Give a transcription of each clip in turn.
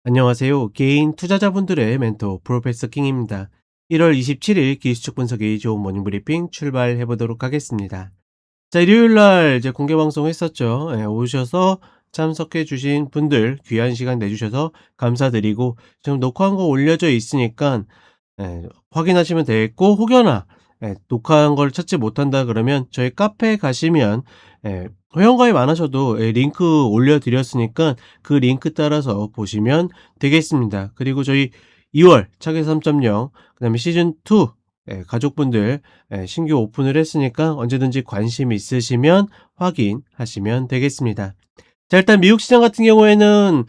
안녕하세요. 개인 투자자분들의 멘토 프로페서 킹입니다. 1월 27일 기술적 분석의 좋은 모닝 브리핑 출발해 보도록 하겠습니다. 자, 일요일 날 이제 공개 방송 했었죠. 예, 오셔서 참석해 주신 분들 귀한 시간 내주셔서 감사드리고, 지금 녹화한 거 올려져 있으니까 확인하시면 되겠고, 혹여나 녹화한 걸 찾지 못한다 그러면 저희 카페에 가시면 회원가입 안 하셔도 링크 올려드렸으니까 그 링크 따라서 보시면 되겠습니다. 그리고 저희 2월 차계 3.0 그 다음에 시즌2 가족분들 신규 오픈을 했으니까 언제든지 관심 있으시면 확인하시면 되겠습니다. 자, 일단 미국 시장 같은 경우에는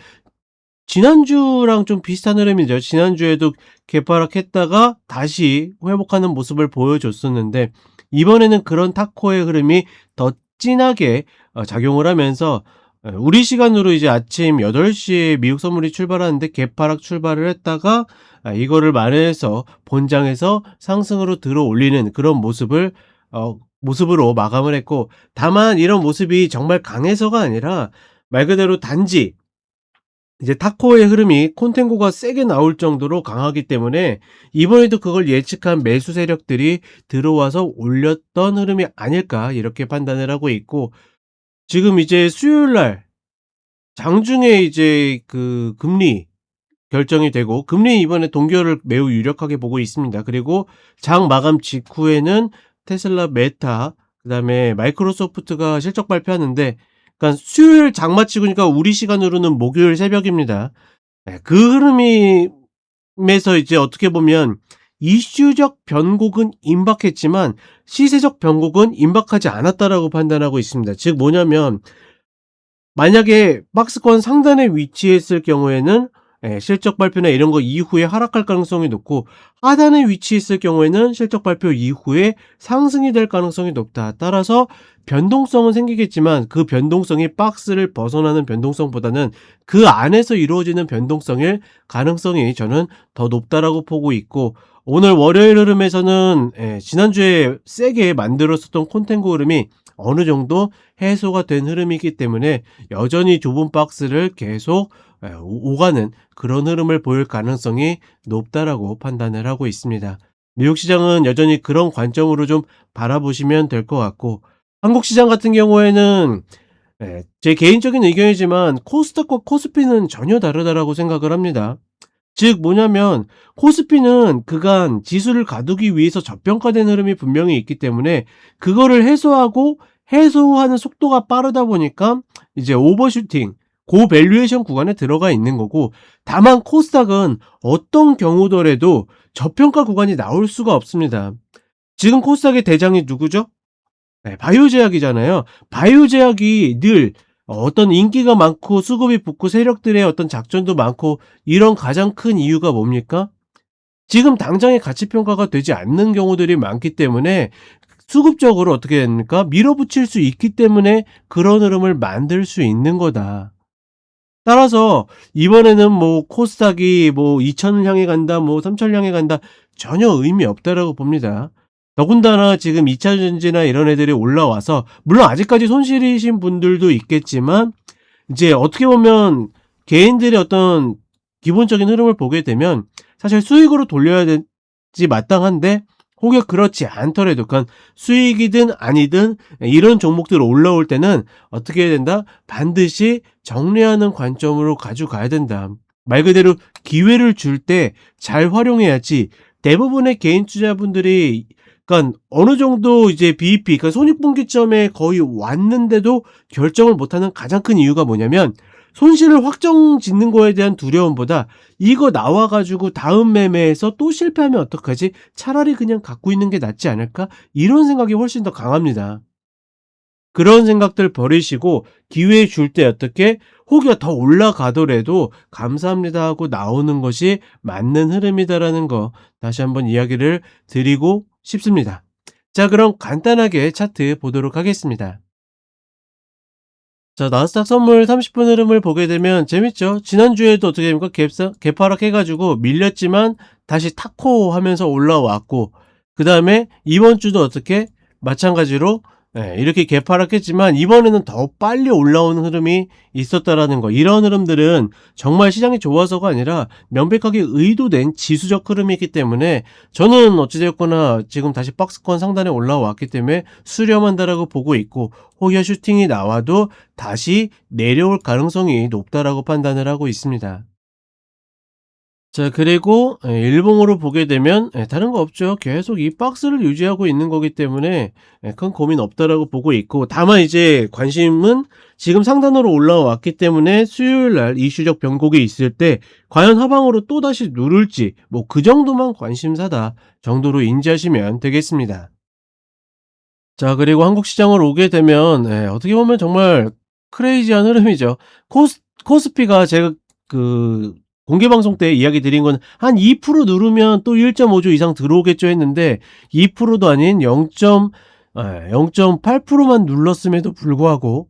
지난주랑 좀 비슷한 흐름이죠. 지난주에도 개파락했다가 다시 회복하는 모습을 보여줬었는데, 이번에는 그런 타코의 흐름이 더 진하게 작용을 하면서 우리 시간으로 이제 아침 8시에 미국 선물이 출발하는데 개파락 출발을 했다가 이거를 만회해서 본장에서 상승으로 들어 올리는 그런 모습으로 마감을 했고, 다만 이런 모습이 정말 강해서가 아니라 말 그대로 단지 이제 타코의 흐름이 콘텐고가 세게 나올 정도로 강하기 때문에 이번에도 그걸 예측한 매수 세력들이 들어와서 올렸던 흐름이 아닐까, 이렇게 판단을 하고 있고, 지금 이제 수요일 날 장중에 이제 그 금리 결정이 되고, 금리 이번에 동결을 매우 유력하게 보고 있습니다. 그리고 장 마감 직후에는 테슬라, 메타, 그다음에 마이크로소프트가 실적 발표하는데, 그러니까 수요일 장 마치고니까 우리 시간으로는 목요일 새벽입니다. 그 흐름에서 이제 어떻게 보면 이슈적 변곡은 임박했지만 시세적 변곡은 임박하지 않았다라고 판단하고 있습니다. 즉 뭐냐면, 만약에 박스권 상단에 위치했을 경우에는 실적 발표나 이런 거 이후에 하락할 가능성이 높고, 하단에 위치했을 경우에는 실적 발표 이후에 상승이 될 가능성이 높다. 따라서 변동성은 생기겠지만 그 변동성이 박스를 벗어나는 변동성보다는 그 안에서 이루어지는 변동성일 가능성이 저는 더 높다라고 보고 있고, 오늘 월요일 흐름에서는 지난주에 세게 만들었었던 콘텐고 흐름이 어느 정도 해소가 된 흐름이기 때문에 여전히 좁은 박스를 계속 오가는 그런 흐름을 보일 가능성이 높다라고 판단을 하고 있습니다. 미국 시장은 여전히 그런 관점으로 좀 바라보시면 될 것 같고, 한국 시장 같은 경우에는 제 개인적인 의견이지만 코스닥과 코스피는 전혀 다르다라고 생각을 합니다. 즉 뭐냐면, 코스피는 그간 지수를 가두기 위해서 저평가된 흐름이 분명히 있기 때문에 그거를 해소하는 속도가 빠르다 보니까 이제 오버슈팅, 고밸류에이션 구간에 들어가 있는 거고, 다만 코스닥은 어떤 경우더라도 저평가 구간이 나올 수가 없습니다. 지금 코스닥의 대장이 누구죠? 바이오제약이잖아요. 바이오제약이 늘 어떤 인기가 많고 수급이 붙고 세력들의 어떤 작전도 많고, 이런 가장 큰 이유가 뭡니까? 지금 당장의 가치평가가 되지 않는 경우들이 많기 때문에 수급적으로 어떻게 됩니까? 밀어붙일 수 있기 때문에 그런 흐름을 만들 수 있는 거다. 따라서 이번에는 뭐 코스닥이 뭐 2,000을 향해 간다, 뭐 3,000을 향해 간다, 전혀 의미 없다라고 봅니다. 더군다나 지금 2차 전지나 이런 애들이 올라와서, 물론 아직까지 손실이신 분들도 있겠지만, 이제 어떻게 보면 개인들의 어떤 기본적인 흐름을 보게 되면 사실 수익으로 돌려야 되지 마땅한데, 혹여 그렇지 않더라도, 그러니까 수익이든 아니든 이런 종목들 올라올 때는 어떻게 해야 된다? 반드시 정리하는 관점으로 가져가야 된다. 말 그대로 기회를 줄 때 잘 활용해야지. 대부분의 개인 투자분들이 그러니까 어느 정도 이제 BEP, 그러니까 손익분기점에 거의 왔는데도 결정을 못하는 가장 큰 이유가 뭐냐면, 손실을 확정 짓는 거에 대한 두려움보다 이거 나와가지고 다음 매매에서 또 실패하면 어떡하지? 차라리 그냥 갖고 있는 게 낫지 않을까? 이런 생각이 훨씬 더 강합니다. 그런 생각들 버리시고 기회 줄 때 어떻게, 혹여 더 올라가더라도 감사합니다 하고 나오는 것이 맞는 흐름이다라는 거 다시 한번 이야기를 드리고 싶습니다. 자, 그럼 간단하게 차트 보도록 하겠습니다. 자, 나스닥 선물 30분 흐름을 보게 되면 재밌죠? 지난주에도 어떻게 됩니까? 개파락 해가지고 밀렸지만 다시 타코 하면서 올라왔고, 그 다음에 이번 주도 어떻게? 마찬가지로 예, 이렇게 개파락했지만 이번에는 더 빨리 올라오는 흐름이 있었다라는 거. 이런 흐름들은 정말 시장이 좋아서가 아니라 명백하게 의도된 지수적 흐름이기 때문에 저는 어찌 되었거나 지금 다시 박스권 상단에 올라왔기 때문에 수렴한다라고 보고 있고, 혹여 슈팅이 나와도 다시 내려올 가능성이 높다라고 판단을 하고 있습니다. 자, 그리고 일봉으로 보게 되면 다른 거 없죠. 계속 이 박스를 유지하고 있는 거기 때문에 큰 고민 없다라고 보고 있고, 다만 이제 관심은 지금 상단으로 올라왔기 때문에 수요일 날 이슈적 변곡이 있을 때 과연 하방으로 또다시 누를지, 뭐 그 정도만 관심사다 정도로 인지하시면 되겠습니다. 자, 그리고 한국 시장을 오게 되면 어떻게 보면 정말 크레이지한 흐름이죠. 코스피가 제가 그 공개 방송 때 이야기 드린 건 한 2% 누르면 또 1.5조 이상 들어오겠죠 했는데, 2%도 아닌 0.8%만 눌렀음에도 불구하고,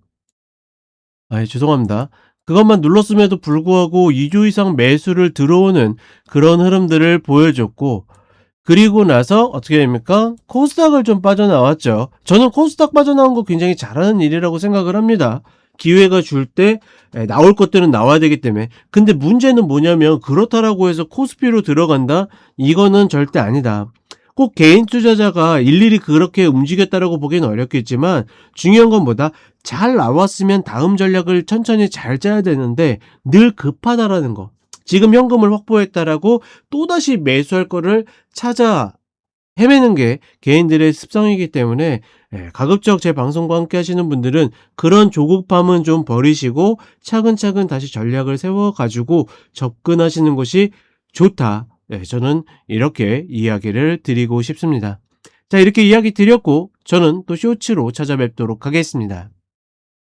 죄송합니다. 그것만 눌렀음에도 불구하고 2조 이상 매수를 들어오는 그런 흐름들을 보여줬고, 그리고 나서 어떻게 됩니까? 코스닥을 좀 빠져나왔죠. 저는 코스닥 빠져나온 거 굉장히 잘하는 일이라고 생각을 합니다. 기회가 줄 때 나올 것들은 나와야 되기 때문에. 근데 문제는 뭐냐면, 그렇다라고 해서 코스피로 들어간다? 이거는 절대 아니다. 꼭 개인 투자자가 일일이 그렇게 움직였다라고 보기는 어렵겠지만, 중요한 건 뭐다? 잘 나왔으면 다음 전략을 천천히 잘 짜야 되는데 늘 급하다라는 거. 지금 현금을 확보했다라고 또다시 매수할 거를 찾아 헤매는 게 개인들의 습성이기 때문에, 가급적 제 방송과 함께 하시는 분들은 그런 조급함은 좀 버리시고 차근차근 다시 전략을 세워가지고 접근하시는 것이 좋다. 저는 이렇게 이야기를 드리고 싶습니다. 자, 이렇게 이야기 드렸고 저는 또 쇼츠로 찾아뵙도록 하겠습니다.